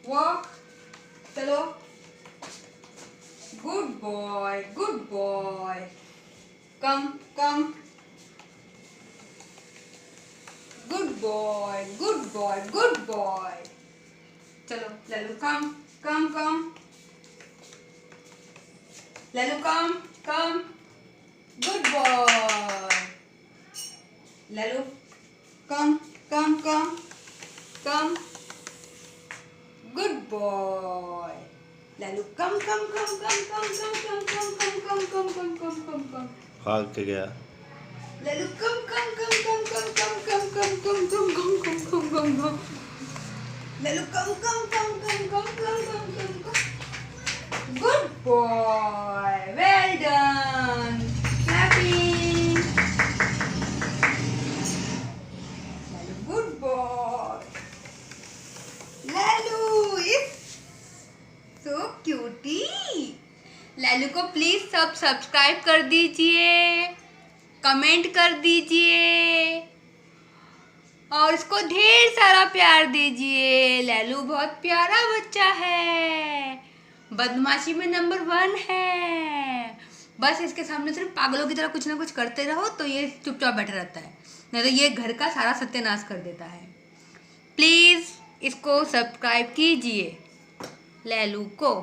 Walk, चलो, good boy, good boy, come come, good boy, good boy, good boy, चलो Lallu come come come, Lallu come come, good boy, Lallu come come come come, good boy, Lallu come come come come come come come come come come come come come come, भाग के गया। Lallu come come come come come come come come come come come come come come, Lallu come come come come come come come come, good boy, well done, clapping, Lallu good boy, Lallu is so cutie. Lallu को please सब subscribe कर दीजिए, comment कर दीजिए और इसको ढेर सारा प्यार दीजिए। लल्लू बहुत प्यारा बच्चा है, बदमाशी में नंबर 1 है। बस इसके सामने सिर्फ पागलों की तरह कुछ ना कुछ करते रहो तो ये चुपचाप बैठा रहता है, नहीं तो ये घर का सारा सत्यानाश कर देता है। प्लीज़ इसको सब्सक्राइब कीजिए लल्लू को।